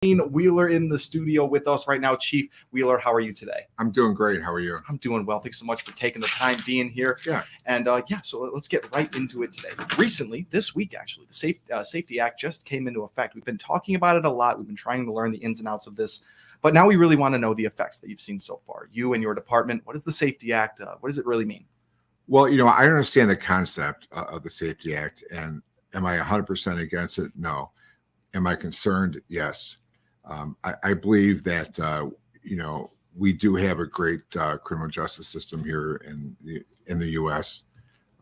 Wheeler in the studio with us right now. Chief Wheeler, how are you today? I'm doing great. How are you? I'm doing well. Thanks so much for taking the time being here. Yeah. And so let's get right into it today. Recently, this week actually, the Safety Act just came into effect. We've been talking about it a lot. We've been trying to learn the ins and outs of this, but now we really want to know the effects that you've seen so far. You and your department, what is the Safety Act? What does it really mean? Well, I understand the concept of the Safety Act, and am I 100% against it? No. Am I concerned? Yes. I believe that we do have a great criminal justice system here in the U.S.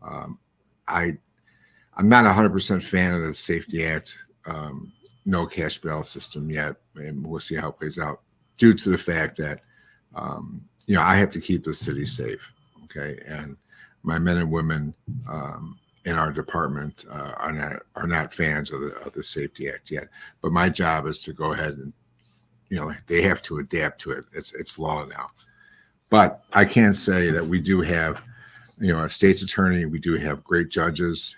I'm not 100% fan of the Safety Act, no cash bail system yet, and we'll see how it plays out. Due to the fact that I have to keep the city safe, okay, and my men and women in our department are not fans of the Safety Act yet. But my job is to go ahead and they have to adapt to it. It's law now. But I can say that we do have a state's attorney. We do have great judges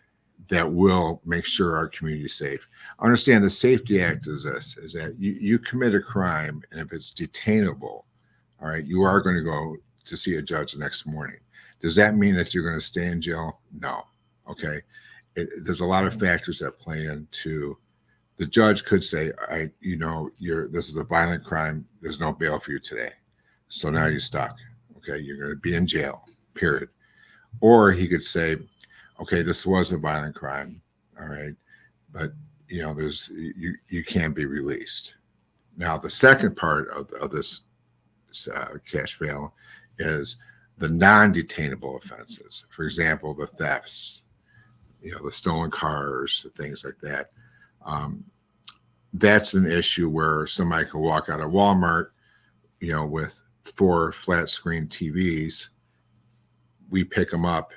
that will make sure our community is safe. Understand the Safety Act is that you commit a crime, and if it's detainable, all right, you are going to go to see a judge the next morning. Does that mean that you're going to stay in jail? No. Okay. There's a lot of factors that play into. The judge could say, this is a violent crime. There's no bail for you today. So now you're stuck. Okay. You're going to be in jail, period. Or he could say, okay, this was a violent crime. All right. But you can't be released. Now, the second part of this cash bail is the non-detainable offenses. For example, the thefts, the stolen cars, the things like that. That's an issue where somebody can walk out of Walmart, with 4 flat screen TVs. We pick them up.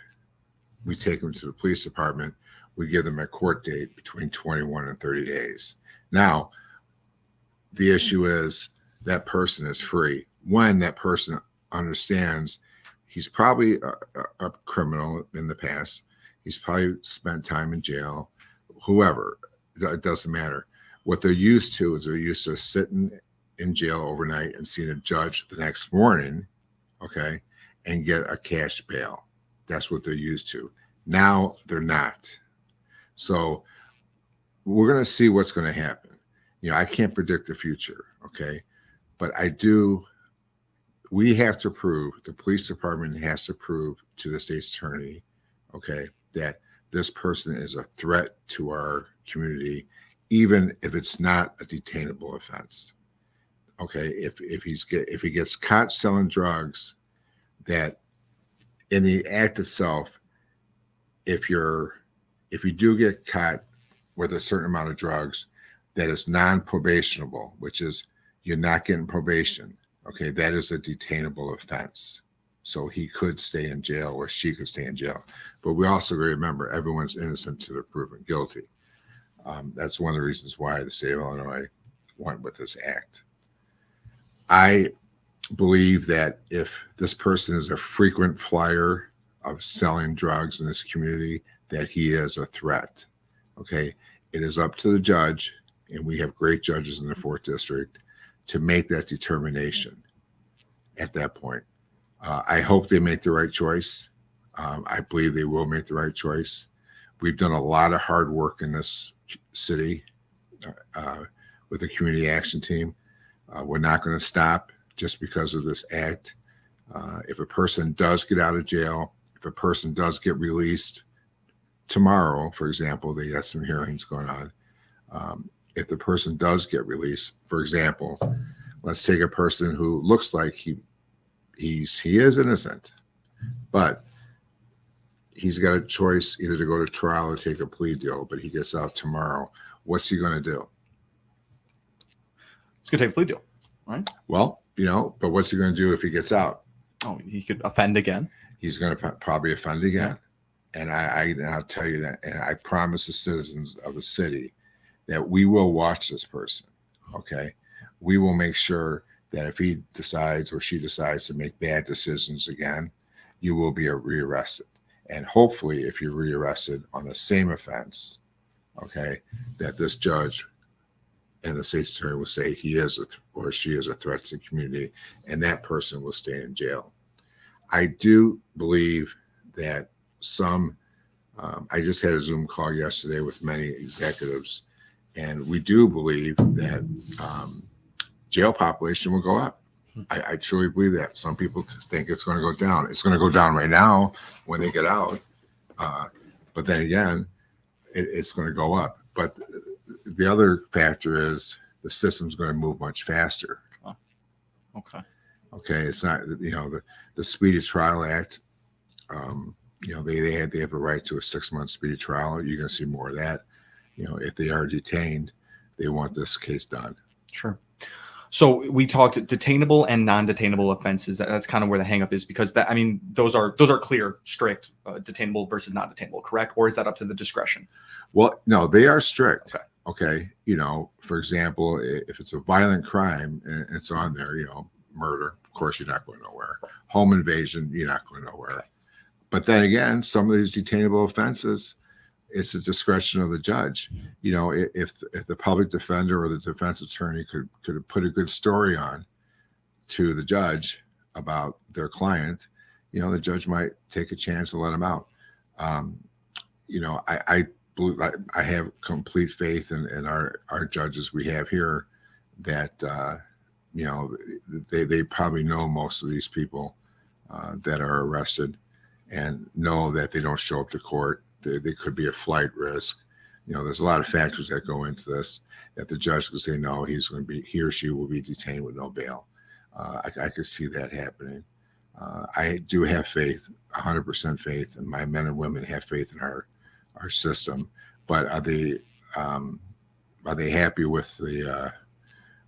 We take them to the police department. We give them a court date between 21 and 30 days. Now, the issue is that person is free. When that person understands he's probably a criminal in the past, he's probably spent time in jail, whoever, it doesn't matter. What they're used to is they're used to sitting in jail overnight and seeing a judge the next morning, okay, and get a cash bail. That's what they're used to. Now they're not. So we're going to see what's going to happen. I can't predict the future, okay, but we have to prove, the police department has to prove to the state's attorney, okay, that this person is a threat to our community, even if it's not a detainable offense. Okay, if he gets caught selling drugs, that in the act itself, if you do get caught with a certain amount of drugs, that is non-probationable, which is you're not getting probation. Okay, that is a detainable offense. So he could stay in jail or she could stay in jail. But we also remember everyone's innocent until they're proven guilty. That's one of the reasons why the state of Illinois went with this act. I believe that if this person is a frequent flyer of selling drugs in this community, that he is a threat. Okay, it is up to the judge, and we have great judges in the 4th District, to make that determination at that point. I hope they make the right choice. I believe they will make the right choice. We've done a lot of hard work in this city with the community action team. We're not going to stop just because of this act. If a person does get out of jail, if a person does get released tomorrow, for example, they got some hearings going on. If the person does get released, for example, let's take a person who looks like he is innocent, but he's got a choice either to go to trial or take a plea deal, but he gets out tomorrow. What's he going to do? He's going to take a plea deal, right? Well, but what's he going to do if he gets out? Oh, he could offend again. He's going to probably offend again. Yeah. And I'll tell you that, and I promise the citizens of the city that we will watch this person, okay? We will make sure that if he decides or she decides to make bad decisions again, you will be rearrested. And hopefully, if you're rearrested on the same offense, okay, that this judge and the state's attorney will say he is or she is a threat to the community, and that person will stay in jail. I do believe that I just had a Zoom call yesterday with many executives, and we do believe that jail population will go up. I truly believe that. Some people think it's going to go down. It's going to go down right now when they get out. But then again, it's going to go up. But the other factor is the system's going to move much faster. Okay. Okay. It's not, the Speedy Trial Act, they have a right to a 6-month speedy trial. You're going to see more of that. If they are detained, they want this case done. Sure. So we talked detainable and non-detainable offenses. That's kind of where the hangup is, because those are clear, strict, detainable versus not detainable, correct? Or is that up to the discretion? Well, no, they are strict. Okay. For example, if it's a violent crime and it's on there, murder, of course, you're not going nowhere. Home invasion, you're not going nowhere. Okay. But then again, some of these detainable offenses, it's the discretion of the judge. If the public defender or the defense attorney could have put a good story on to the judge about their client, the judge might take a chance to let them out. I believe I have complete faith in our judges we have here that they probably know most of these people that are arrested and know that they don't show up to court. They could be a flight risk. There's a lot of factors that go into this that the judge could say, no, he or she will be detained with no bail. I could see that happening. I do have faith, 100% faith, and my men and women have faith in our system. But are they happy with the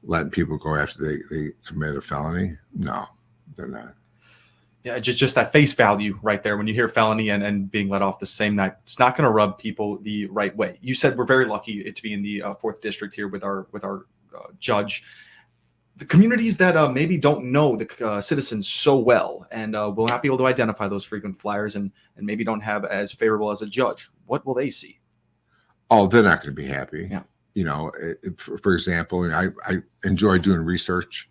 letting people go after they commit a felony? No, they're not. Yeah, just that face value right there. When you hear felony and being let off the same night, it's not going to rub people the right way. You said we're very lucky to be in the 4th district here with our judge. The communities that maybe don't know the citizens so well and will not be able to identify those frequent flyers and maybe don't have as favorable as a judge, what will they see? Oh, they're not going to be happy. Yeah. For example, I enjoy doing research.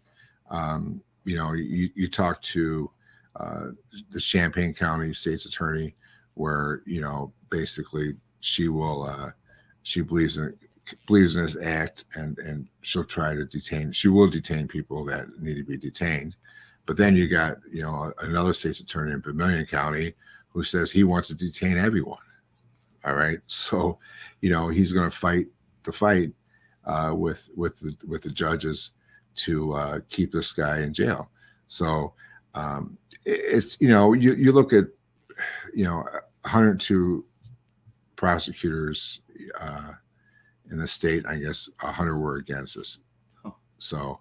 You talk to the Champaign County State's Attorney, where basically she believes in this act, and she'll try to detain. She will detain people that need to be detained. But then you got another State's Attorney in Vermilion County who says he wants to detain everyone. All right, so he's going to fight the fight with the judges to keep this guy in jail. So. It's you look at 102 prosecutors in the state. I guess 100 were against us. So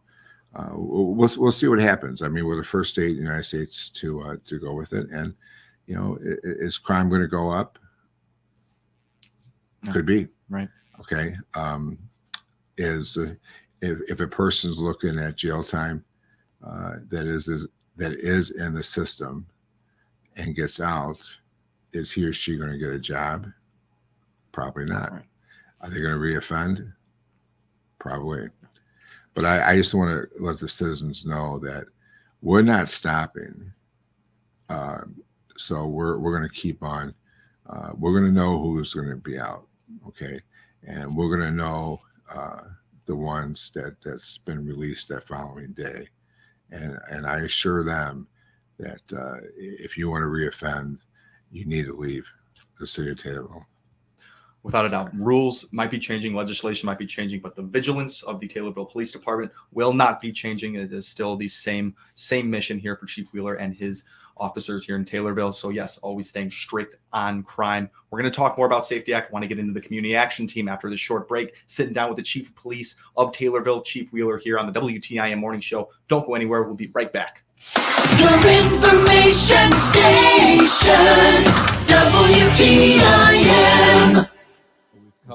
we'll see what happens. I mean, we're the first state in the United States to go with it, and is crime going to go up? No. Could be. Right. Okay. If a person's looking at jail time that is in the system and gets out, is he or she going to get a job? Probably not. Right. Are they going to reoffend? Probably. But I just want to let the citizens know that we're not stopping. So we're going to keep on. We're going to know who's going to be out. Okay. And we're going to know the ones that's been released that following day. And I assure them that if you want to reoffend, you need to leave the city of Taylorville. Without a doubt, rules might be changing, legislation might be changing, but the vigilance of the Taylorville Police Department will not be changing. It is still the same mission here for Chief Wheeler and his officers here in Taylorville. So yes, always staying strict on crime. We're going to talk more about Safety Act. I want to get into the community action team after this short break, sitting down with the Chief of Police of Taylorville, Chief Wheeler, here on the WTIM Morning Show. Don't go anywhere. We'll be right back. Your information station, WTIM.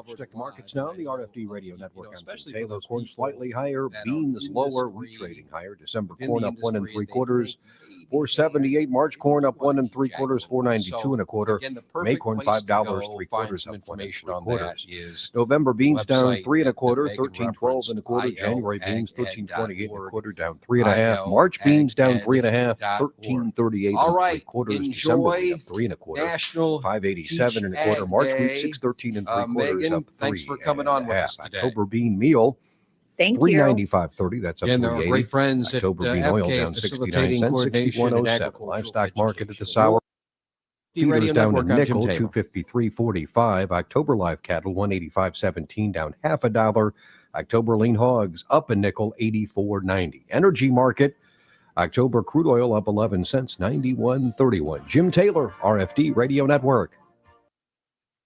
Stick markets now, the RFD Radio Network. I'm Tim Taylor. Corn slightly higher, beans lower, wheat trading higher. December corn up 1 3/4, 478. March corn up 1 3/4, 492 1/4. May corn $5 3/4, up 1 3/4. November beans down 3 1/4, 13.12 1/4. January beans 13.28 1/4, down 3 1/2. March beans down 3 1/2, 13.38 3/4. December wheat up 3 1/4, 587 1/4. March wheat 613 3/4, Megan, up 3 thanks for coming on with us today. October bean meal Thank you. $395.30. That's up Again, there are 380. great friends at October bean oil FK, down 69 facilitating cents, coordination and 61.07. agricultural Livestock market at the education. sour. The Radio Peters down a Network, I'm Jim nickel, Taylor. 253.45. October live cattle 185.17, down half a dollar. October lean hogs up a nickel, 84.90. Energy market. October crude oil up 11 cents, 91.31. Jim Taylor, RFD Radio Network.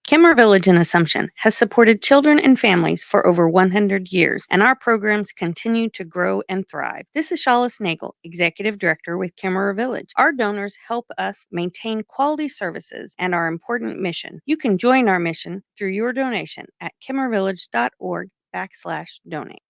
Kimmer Village in Assumption has supported children and families for over 100 years, and our programs continue to grow and thrive. This is Shalis Nagel, Executive Director with Kimmer Village. Our donors help us maintain quality services and our important mission. You can join our mission through your donation at kimmervillage.org/donate.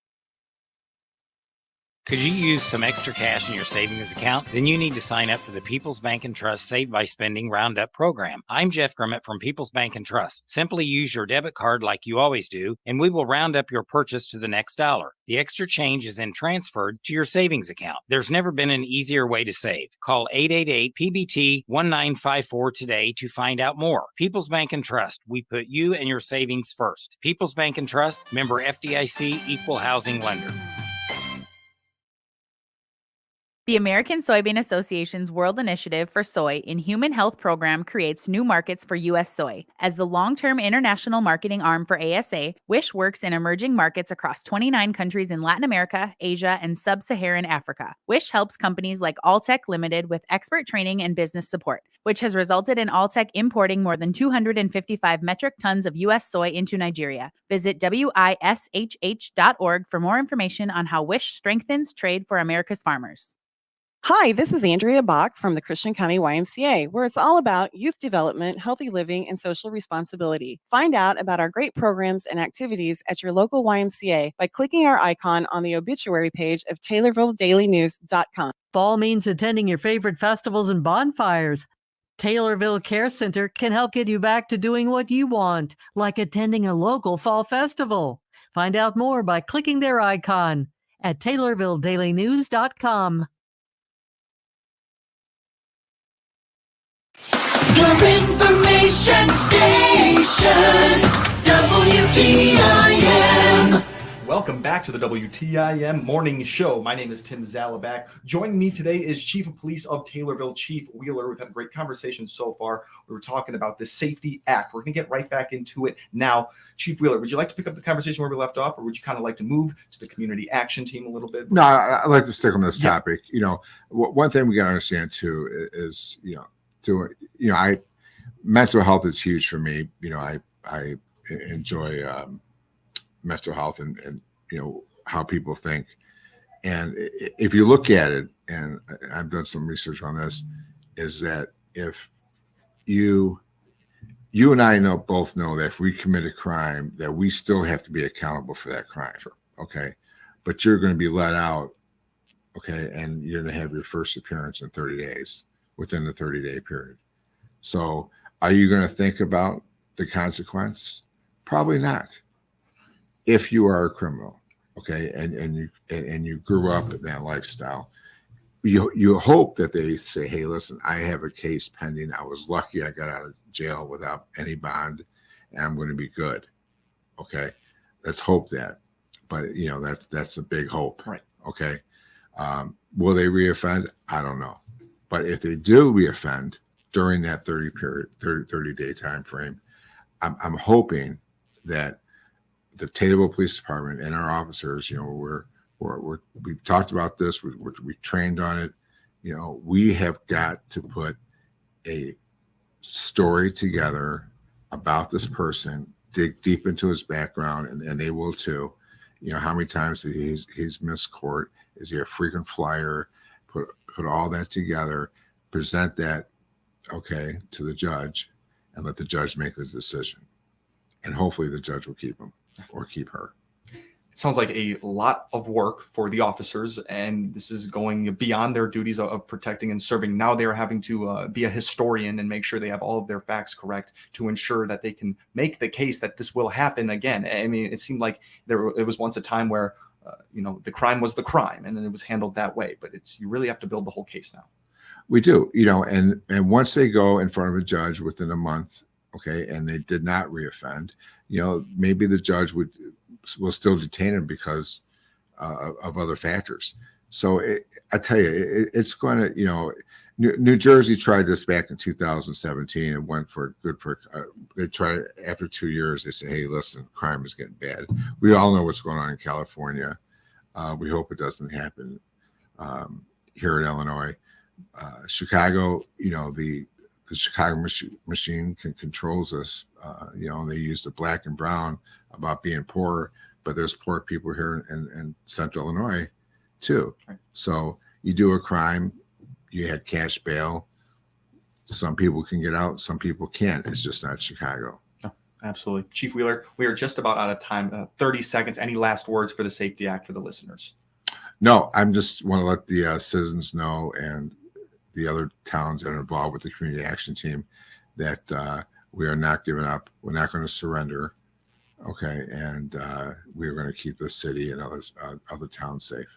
Could you use some extra cash in your savings account? Then you need to sign up for the People's Bank and Trust Save by Spending Roundup program. I'm Jeff Grummett from People's Bank and Trust. Simply use your debit card like you always do, and we will round up your purchase to the next dollar. The extra change is then transferred to your savings account. There's never been an easier way to save. Call 888-PBT-1954 today to find out more. People's Bank and Trust. We put you and your savings first. People's Bank and Trust, member FDIC, equal housing lender. The American Soybean Association's World Initiative for Soy in Human Health program creates new markets for U.S. soy. As the long-term international marketing arm for ASA, WISH works in emerging markets across 29 countries in Latin America, Asia, and sub-Saharan Africa. WISH helps companies like Alltech Limited with expert training and business support, which has resulted in Alltech importing more than 255 metric tons of U.S. soy into Nigeria. Visit wishh.org for more information on how WISH strengthens trade for America's farmers. Hi, this is Andrea Bach from the Christian County YMCA, where it's all about youth development, healthy living, and social responsibility. Find out about our great programs and activities at your local YMCA by clicking our icon on the obituary page of TaylorvilleDailyNews.com. Fall means attending your favorite festivals and bonfires. Taylorville Care Center can help get you back to doing what you want, like attending a local fall festival. Find out more by clicking their icon at TaylorvilleDailyNews.com. Your information station, WTIM. Welcome back to the WTIM Morning Show. My name is Tim Zalabak. Joining me today is Chief of Police of Taylorville, Chief Wheeler. We've had a great conversation so far. We were talking about the Safety Act. We're going to get right back into it now. Chief Wheeler, would you like to pick up the conversation where we left off, or would you kind of like to move to the community action team a little bit? No, I'd like to stick on this topic. You know, one thing we got to understand too is, mental health is huge for me. I enjoy mental health and how people think. And if you look at it, and I've done some research on this, is that if you and I both know that if we commit a crime, that we still have to be accountable for that crime. Sure. Okay. But you're going to be let out. Okay. And you're going to have your first appearance in 30 days within the 30-day period. So are you going to think about the consequence? Probably not. If you are a criminal, okay, and you grew up in that lifestyle, you hope that they say, hey, listen, I have a case pending. I was lucky I got out of jail without any bond, and I'm going to be good. Okay, let's hope that. But that's a big hope. Right. Okay. Will they reoffend? I don't know. But if they do reoffend during that 30-day time frame, I'm hoping that the Taylorville Police Department and our officers, we've talked about this, we trained on it. We have got to put a story together about this person, dig deep into his background, and they will too. How many times he's missed court? Is he a frequent flyer? Put all that together, present that, okay, to the judge, and let the judge make the decision. and hopefully the judge will keep him or keep her. It sounds like a lot of work for the officers, and this is going beyond their duties of protecting and serving. Now they're having to be a historian and make sure they have all of their facts correct to ensure that they can make the case that this will happen again. I mean, it seemed like it was once a time where the crime was the crime, and then it was handled that way. But you really have to build the whole case now. We do, and once they go in front of a judge within a month, okay, and they did not reoffend, maybe the judge will still detain him because of other factors. So I tell you, it's going to, New Jersey tried this back in 2017 and went they tried it after 2 years. They said, hey, listen, crime is getting bad. We all know what's going on in California. We hope it doesn't happen here in Illinois. Chicago, the Chicago machine controls us, and they use the black and brown about being poor, but there's poor people here in Central Illinois too. Right. So you do a crime, you had cash bail. Some people can get out, some people can't. It's just not Chicago. Oh, absolutely. Chief Wheeler, we are just about out of time. 30 seconds. Any last words for the Safety Act for the listeners? No, I'm just want to let the citizens know and the other towns that are involved with the community action team that we are not giving up. We're not going to surrender. Okay. And we're going to keep the city and other towns safe.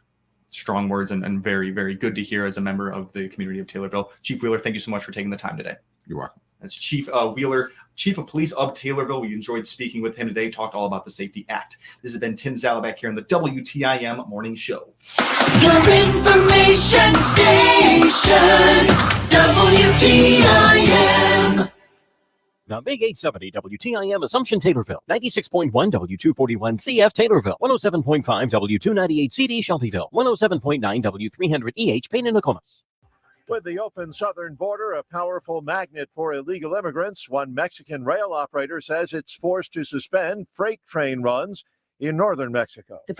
Strong words and very, very good to hear as a member of the community of Taylorville. Chief Wheeler, thank you so much for taking the time today. You're welcome. That's Chief Wheeler, Chief of Police of Taylorville. We enjoyed speaking with him today, talked all about the Safety Act. This has been Tim Zalabak here on the WTIM Morning Show. Your information station, WTIM. The Big 870 WTIM Assumption Taylorville, 96.1 W241 CF Taylorville, 107.5 W298 CD Shelbyville, 107.9 W300 EH Payne and Nokomis. With the open southern border a powerful magnet for illegal immigrants, one Mexican rail operator says it's forced to suspend freight train runs in northern Mexico. The